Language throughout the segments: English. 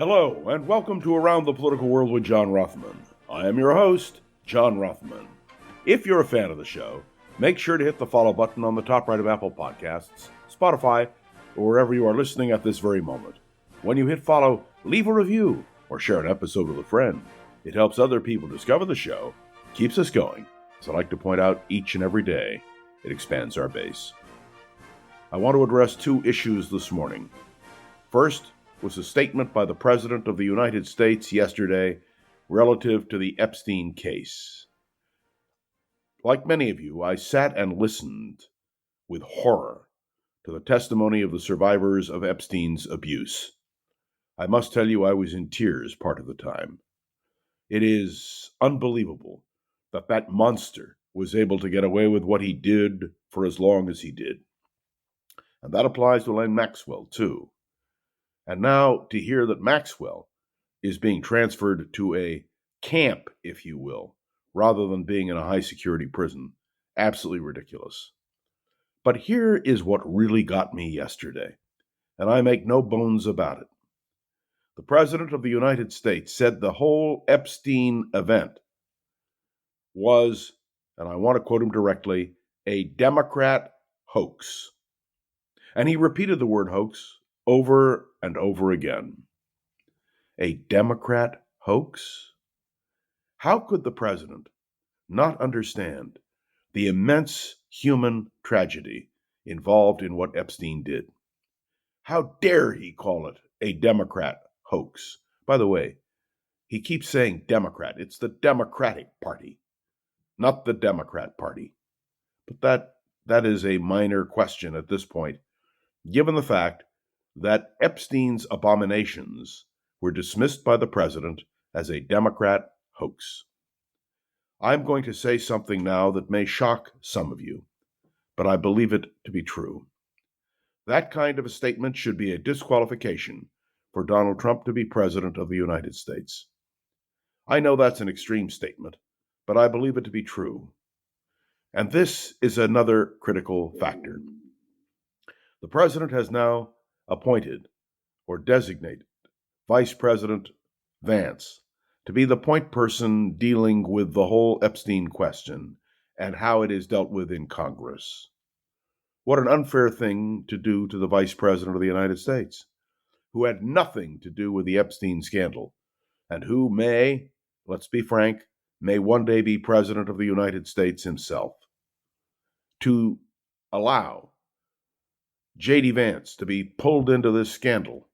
Hello, and welcome to Around the Political World with John Rothman. I am your host, John Rothman. If you're a fan of the show, make sure to hit the follow button on the top right of Apple Podcasts, Spotify, or wherever you are listening at this very moment. When you hit follow, leave a review or share an episode with a friend. It helps other people discover the show, keeps us going. As I like to point out each and every day, it expands our base. I want to address two issues this morning. First was a statement by the President of the United States yesterday relative to the Epstein case. Like many of you, I sat and listened with horror to the testimony of the survivors of Epstein's abuse. I must tell you, I was in tears part of the time. It is unbelievable that that monster was able to get away with what he did for as long as he did. And that applies to Ghislaine Maxwell, too. And now to hear that Maxwell is being transferred to a camp, if you will, rather than being in a high-security prison, absolutely ridiculous. But here is what really got me yesterday, and I make no bones about it. The President of the United States said the whole Epstein event was, and I want to quote him directly, a Democrat hoax. And he repeated the word hoax over and over again. A Democrat hoax? How could the president not understand the immense human tragedy involved in what Epstein did? How dare he call it a Democrat hoax? By the way, he keeps saying Democrat. It's the Democratic Party, not the Democrat Party. But that is a minor question at this point, given the fact that Epstein's abominations were dismissed by the president as a Democrat hoax. I'm going to say something now that may shock some of you, but I believe it to be true. That kind of a statement should be a disqualification for Donald Trump to be president of the United States. I know that's an extreme statement, but I believe it to be true. And this is another critical factor. The president has now appointed or designated Vice President Vance to be the point person dealing with the whole Epstein question and how it is dealt with in Congress. What an unfair thing to do to the Vice President of the United States, who had nothing to do with the Epstein scandal, and who may, let's be frank, may one day be President of the United States himself. To allow J.D. Vance to be pulled into this scandal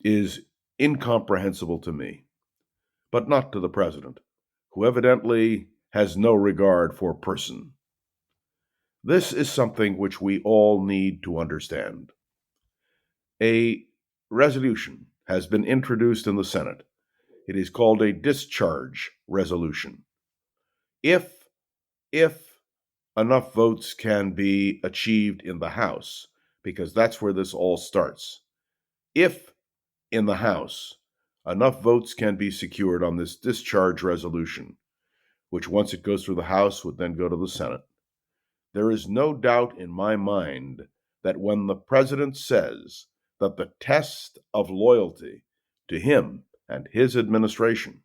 is incomprehensible to me, but not to the president, who evidently has no regard for person. This is something which we all need to understand. A resolution has been introduced in the Senate. It is called a discharge resolution. If enough votes can be achieved in the House, because that's where this all starts. If in the House enough votes can be secured on this discharge resolution, which once it goes through the House would then go to the Senate, there is no doubt in my mind that when the president says that the test of loyalty to him and his administration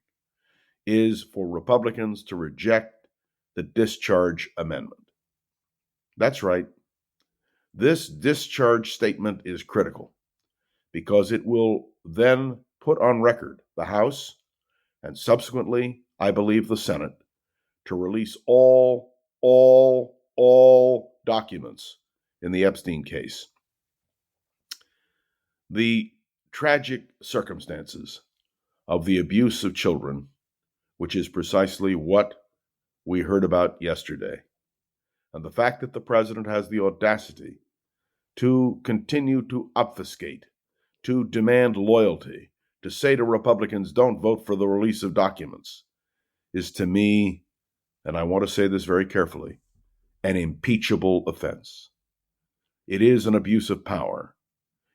is for Republicans to reject the discharge amendment. That's right. This discharge statement is critical because it will then put on record the House and subsequently, I believe, the Senate to release all documents in the Epstein case. The tragic circumstances of the abuse of children, which is precisely what we heard about yesterday, and the fact that the president has the audacity to continue to obfuscate, to demand loyalty, to say to Republicans, don't vote for the release of documents, is to me, and I want to say this very carefully, an impeachable offense. It is an abuse of power.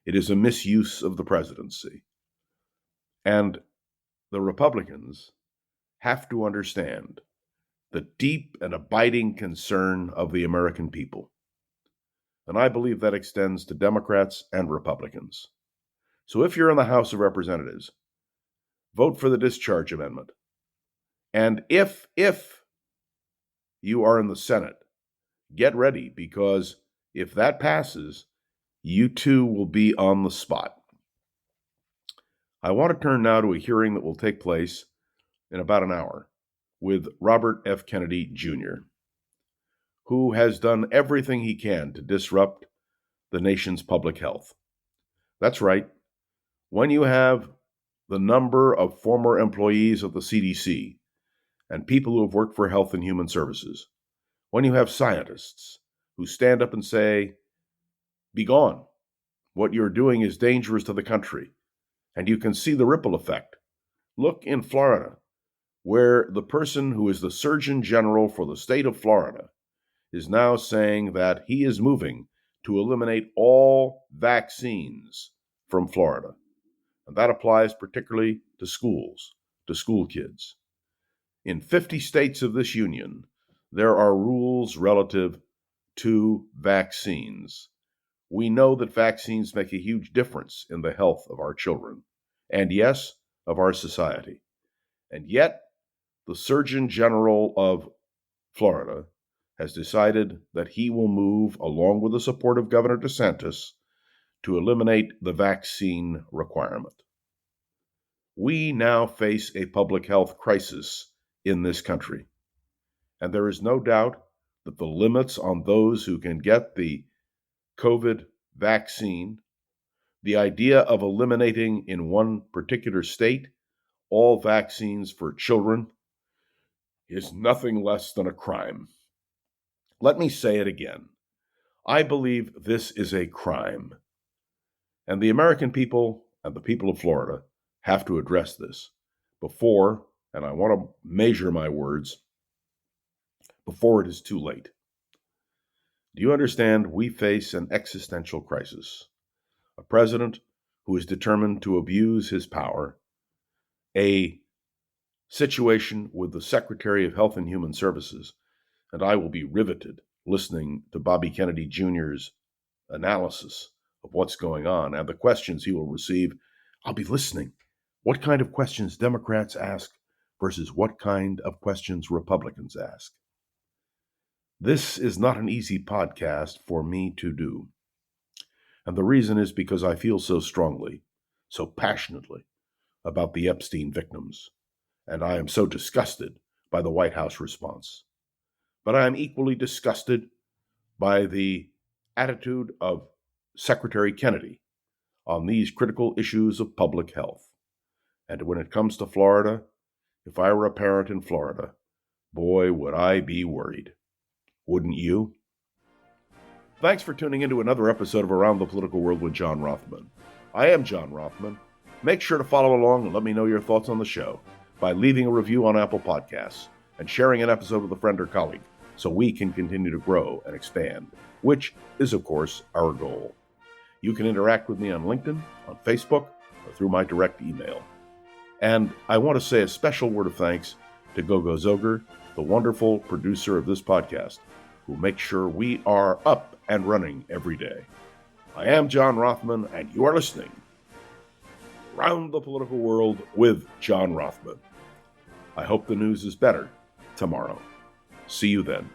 It is a misuse of the presidency. And the Republicans have to understand the deep and abiding concern of the American people. And I believe that extends to Democrats and Republicans. So if you're in the House of Representatives, vote for the discharge amendment. And if you are in the Senate, get ready, because if that passes, you too will be on the spot. I want to turn now to a hearing that will take place in about an hour with Robert F. Kennedy Jr., who has done everything he can to disrupt the nation's public health. That's right. When you have the number of former employees of the CDC and people who have worked for Health and Human Services, when you have scientists who stand up and say, "Be gone. What you're doing is dangerous to the country," and you can see the ripple effect. Look in Florida, where the person who is the Surgeon General for the state of Florida is now saying that he is moving to eliminate all vaccines from Florida. And that applies particularly to schools, to school kids. In 50 states of this union, there are rules relative to vaccines. We know that vaccines make a huge difference in the health of our children, and yes, of our society. And yet, the Surgeon General of Florida has decided that he will move, along with the support of Governor DeSantis, to eliminate the vaccine requirement. We now face a public health crisis in this country, and there is no doubt that the limits on those who can get the COVID vaccine, the idea of eliminating in one particular state all vaccines for children, is nothing less than a crime. Let me say it again. I believe this is a crime. And the American people and the people of Florida have to address this before, and I want to measure my words, before it is too late. Do you understand? We face an existential crisis. A president who is determined to abuse his power, a situation with the Secretary of Health and Human Services, and I will be riveted listening to Bobby Kennedy Jr.'s analysis of what's going on and the questions he will receive. I'll be listening. What kind of questions Democrats ask versus what kind of questions Republicans ask. This is not an easy podcast for me to do. And the reason is because I feel so strongly, so passionately about the Epstein victims, and I am so disgusted by the White House response. But I am equally disgusted by the attitude of Secretary Kennedy on these critical issues of public health. And when it comes to Florida, if I were a parent in Florida, boy, would I be worried. Wouldn't you? Thanks for tuning into another episode of Around the Political World with John Rothman. I am John Rothman. Make sure to follow along and let me know your thoughts on the show by leaving a review on Apple Podcasts and sharing an episode with a friend or colleague so we can continue to grow and expand, which is, of course, our goal. You can interact with me on LinkedIn, on Facebook, or through my direct email. And I want to say a special word of thanks to Gogo Zoger, the wonderful producer of this podcast, who makes sure we are up and running every day. I am John Rothman, and you are listening Around the Political World with John Rothman. I hope the news is better tomorrow. See you then.